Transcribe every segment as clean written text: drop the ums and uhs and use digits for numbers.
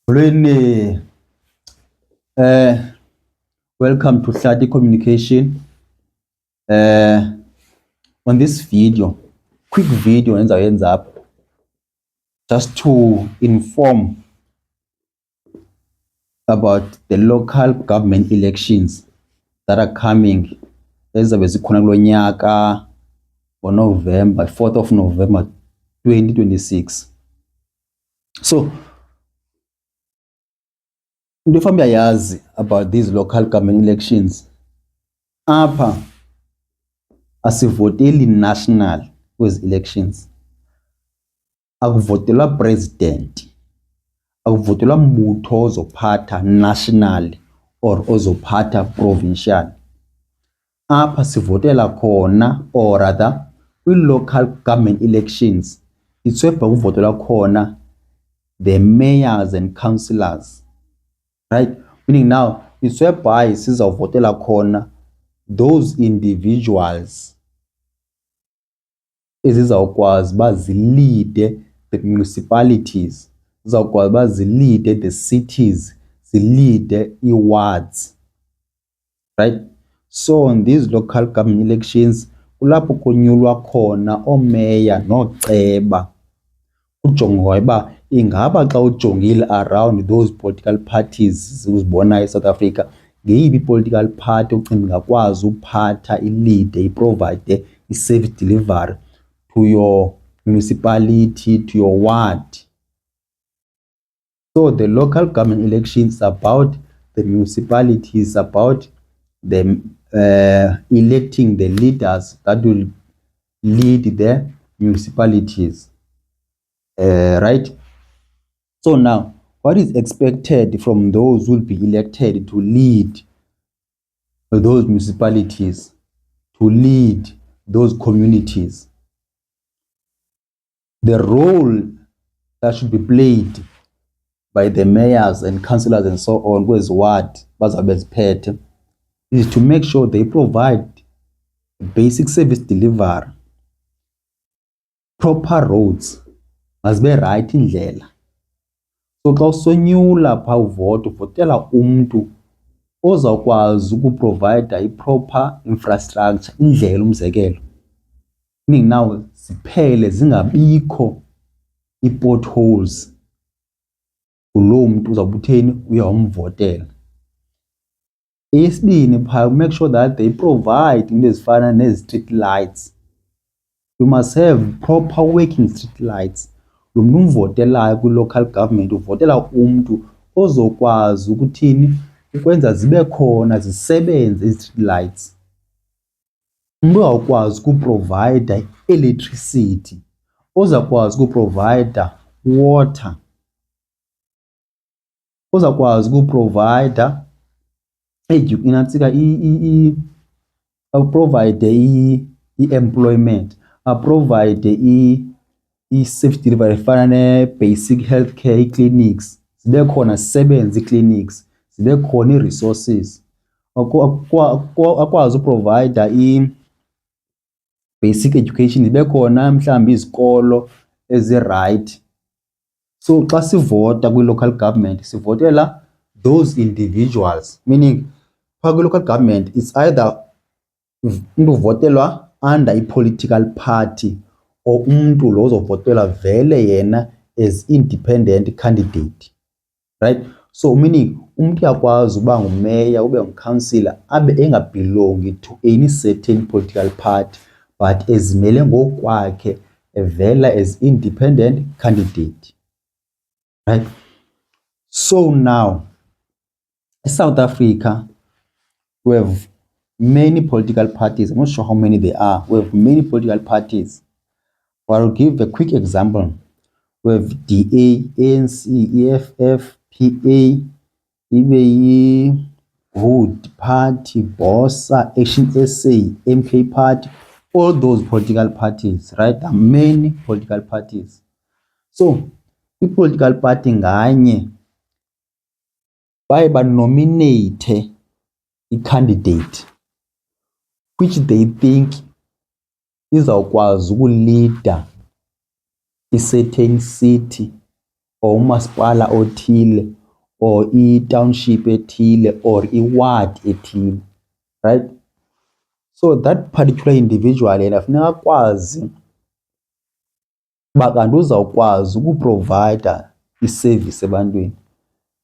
Really, welcome to Hlati Communication. On this video, quick video ends up just to inform about the local government elections that are coming. Ezabe zikhona kulo nyaka November, 4th of November 2026. So into efambi yayazi about these local government elections. Apha asivoteli national kwezi elections. Akuvotelwa president, akuvotelwa mbutho ozophatha national or ozophatha provincial. Apha sivotela khona, or rather kwi-local government elections itswebha kuvotelwa khona the mayors and councillors, right? Meaning now itswebha sizawuvotela khona those individuals ezizawukwazi bazilide the municipalities, zizawukwazi bazilide the cities, zilide i-wards, right? So on these local government elections kulapho kunyulwa khona oomeya nooceba, kujongwa uba ingaba xa ujongile around those political parties uzibona eSouth Africa, ngeyiphi political party ucinga ingakwazi uphatha ilide iprovide i-service delivery to your municipality, to your ward. So the local government elections about the municipalities, about the electing the leaders that will lead the municipalities, right? So now what is expected from those who will be elected to lead those municipalities, to lead those communities? The role that should be played by the mayors and councillors and so on kwezi ward bazabe beziphethe is to make sure they provide basic service delivery, proper roads, mazibe right indlela. So xa usonyula pha uvoto uvotela umntu ozawukwazi ukuprovide i-proper infrastructure, indlela umzekelo. Meaning now ziphele zingabikho i-potholes kuloo mntu uzawuba utheni uyawumvotela. Eyesibini pha, make sure that they provide into ezifana nezi-street lights. You must have proper working street lights. Lo mntu umvotelayo kwi-local government uvotela umntu ozokwazi ukuthini ukwenza zibe khona zisebenze ii-street lights. Umntu ozawukwazi ukuprovide electricity, ozawukwazi ukuprovide water, ozawukwazi ukuprovide inantsika provide i-employment, provide i-service delivery efana ne-basic healthcare, ii-clinics zibe khona zisebenze ii-clinics, zibe khona ii-resources, akwazi uprovide i-basic education, zibe khona mhlawumbi izikolo ezi-right. So xa sivota kwi-local government sivotela those individuals, meaning phaa kwi-local government it's either umntu uvotelwa under i-political party or umntu lo uzovotelwa vele yena as independent candidate, right? So meaning umntu uyakwazi uba ngumeya, ube ngukhansila abe engabelongi to any certain political party but ezimele ngokwakhe evela as independent candidate, right? So now South Africa, we have many political parties. I'm not sure how many there are. We have many political parties. But I'll give a quick example. We have DA, ANC, EFF, PA, ibe Hood Party, BOSA, Action SA, MK Party, all those political parties, right? There are many political parties. So, the political party nganye baye banominate i-candidate which they think izawukwazi ukulida i-certain city or umasipala othile or i-township ethile or i-ward ethile, right? So that particular individual yena funeka akwazi uba kanti uzawukwazi ukuprovida i-service ebantwini.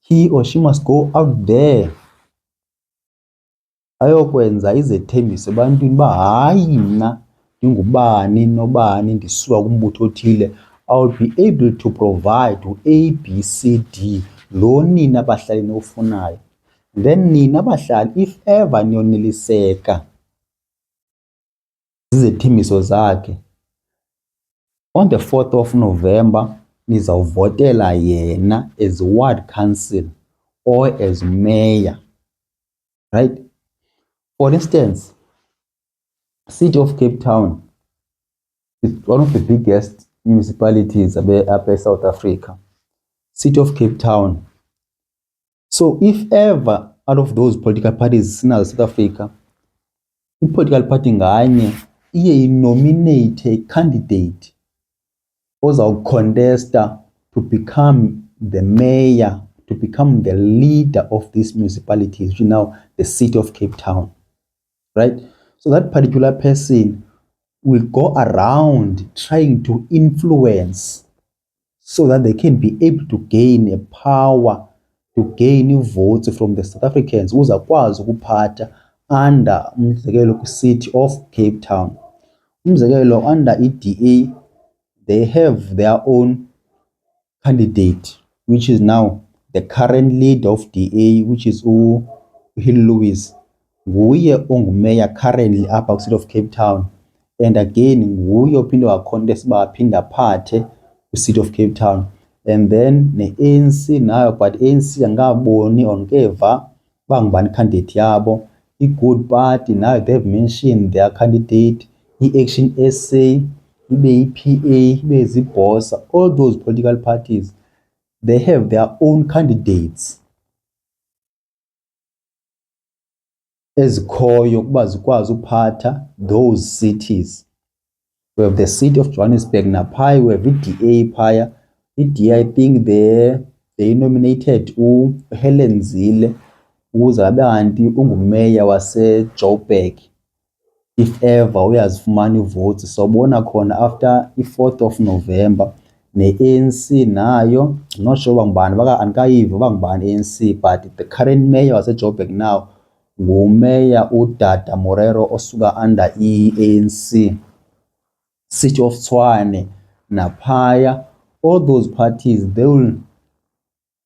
He or she must go out there ayokwenza izethembiso ebantwini uba hayi mna ndingubani nobani ndisuka kumbutho othile, I will be able to provide A, B, C, D lo nina bahlali niwufunayo. Then nina bahlali if ever niyoneliseka zizethembiso zakhe, on the 4th of November nizawuvotela yena as ward council or as mayor, right? For instance, City of Cape Town is one of the biggest municipalities up in South Africa. City of Cape Town. So if ever out of those political parties in South Africa, i-political party nganye iye nominate a candidate ozawucontesta to become the mayor, to become the leader of this municipality, which is now the City of Cape Town, right? So that particular person will go around trying to influence so that they can be able to gain a power, to gain votes from the South Africans uzakwazi ukuphatha under umzekelo kwi-City of Cape Town. Umzekelo under i-DA, they have their own candidate, which is now the current leader of DA, which is Hill Lewis. Nguye ongumayor currently apha kwi-City of Cape Town, and again nguye ophinde wacontest uba aphinde aphathe kwi-City of Cape Town. And then ne-ANC nayo, but ANC angaboni or ngeva bangubani candidate yabo. I-Good Party nayo, they've mentioned their candidate. I-Action SA, ibe i-PA, ibe zibhosa, all those political parties, they have their own candidates ezikhoyo ukuba zikwazi uphatha those cities. We have the City of Johannesburg naphaya, we have i-DA phaya. I-DA, I think they nominated Helen Zille ukuze abe kanti ungumeya waseJoburg if ever uyazifumana i-votes. Sobona khona after i-4th of November ne-ANC nayo, not sure bangubani andikayiva bangubani ANC, but the current mayor waseJoburg now ngumeya uDada Morero osuka under i-ANC. City of Tshwane naphaya, all those parties, they will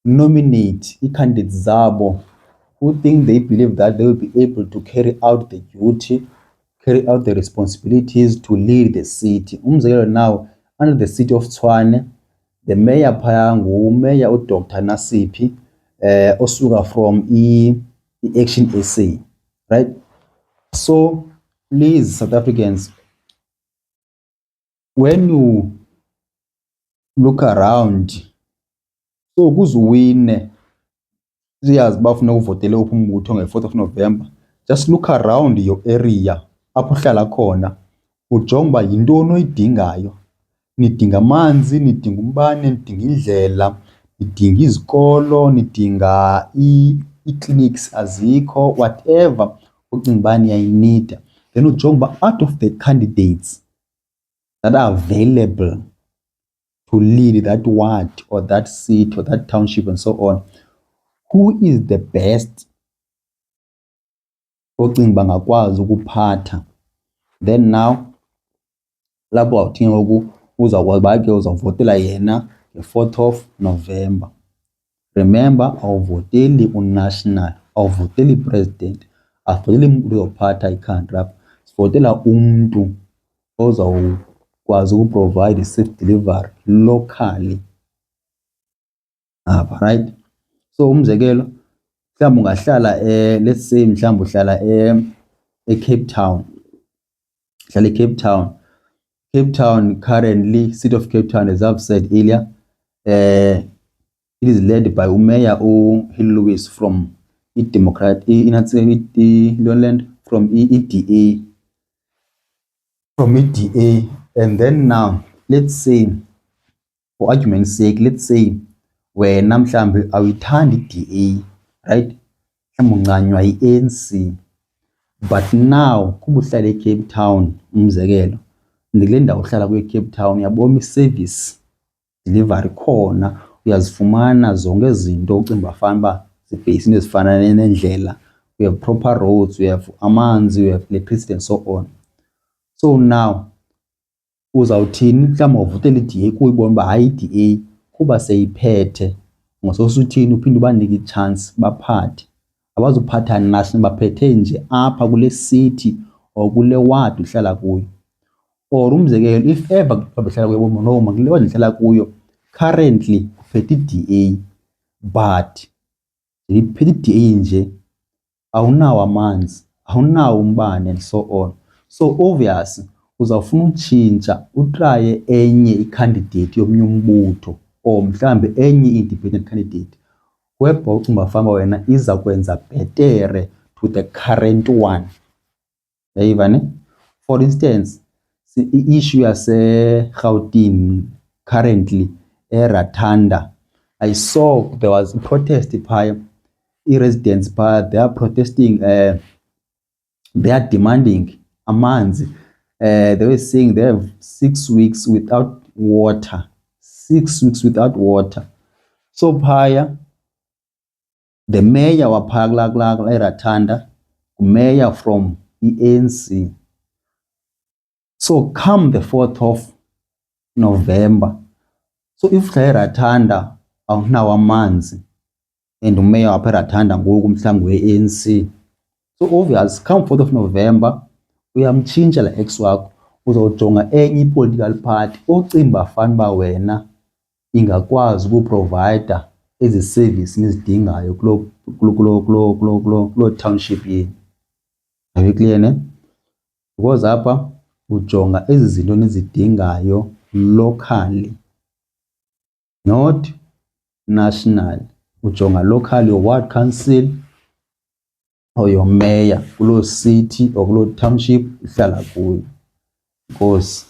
nominate i-candidates zabo who think they believe that they will be able to carry out the duty, carry out the responsibilities to lead the city. Umzekelo now under the City of Tshwane, the mayor phaya ngumeya uDr Nasiphi osuka from i-Action SA, right? So please, South Africans, when you look around, so ukuze uwine siyazi bafuna uvotele uphi umbutho nge-4th of November, just look around your area apho uhlala khona ujonge uba yintoni oyidingayo. Nidinga amanzi, nidinga umbane, nidinga indlela, nidinga izikolo, nidinga ii-clinics azikho, whatever ucinga uba niyayinida. Then ujonge uba out of the candidates that are available to lead that ward or that seat or that township and so on, who is the best ocinga bangakwazi ukuphatha. Then now lapho awuthi ngoku uzawukwazi uba ke uzawuvotela yena nge-4th of November. Remember, awuvoteli unational, awuvoteli president, awuvoteli umntu uzawuphatha i-country apha, sivotela umntu ozawukwazi ukuprovide safe delivery locally apha, right? So umzekelo mhlawumbi ungahlala let's say mhlawumbi uhlala eCape Town, uhlala eCape Town. Cape Town currently, City of Cape Town, as I've said earlier, it is led by uMayor Hill Lewis from i-Democrat, from EDA, and then now let's say, for argument's sake, let's say wena mhlambe awuyithandi iDA, right? Mhlawumbe uncanywa yi-ANC, but now kuba uhlala eCape Town, umzekelo ndikule ndawo uhlala kuyo eCape Town, uyabona i-service delivery khona, uyazifumana zonke izinto ucinga bafana uba zibheyisi into ezifana nendlela, we have proper roads, we have amanzi, we have electricity and so on. So now uzawuthini mhlawumbi uvotela iDA kuyibona uba hayi iDA kuba seyiphethe ngososuthini uphinde ubanike i-chance baphathe, abazuphatha national baphethe nje apha kule city or kule ward uhlala kuyo. Or umzekelo if ever babehlala kuyo bonoma kule ward ndihlala kuyo currently uphethe iDA but iphethe iDA nje awunawo amanzi, awunawo umbane and so on. So obvious uzawufuna utshintsha utraye enye i-candidate yomnye umbutho or mhlambe enye independent candidate weba ucinga bafana wena iza kwenza bhetere to the current one. Yayiva ne? For instance, i-issue yase-Gauteng currently eRatanda, I saw there was a protest phaya, i-residents phaya, they are protesting, they are demanding amanzi. They were saying they have 6 weeks without water. 6 weeks without water. So phaya, the mayor waphaya kulaa eRatanda, mayor from ANC. So come the 4th of November, so if eRatanda awunawo amanzi and umayor wapha eRatanda ngoku mhlawumbi we-ANC, so obvious come 4th of November uyamtshintsha la ex wakho, uzawujonga enye i-political party ocinga bafana uba wena ingakwazi ukuprovide ezi service nizidingayo kuloo township yenu. Are you clear ne? Because apha ujonga ezi zinto nizidingayo locally, not national. Ujonga locally, your ward council or your mayor kuloo city or kuloo township uhlala kuyo. Inkosi.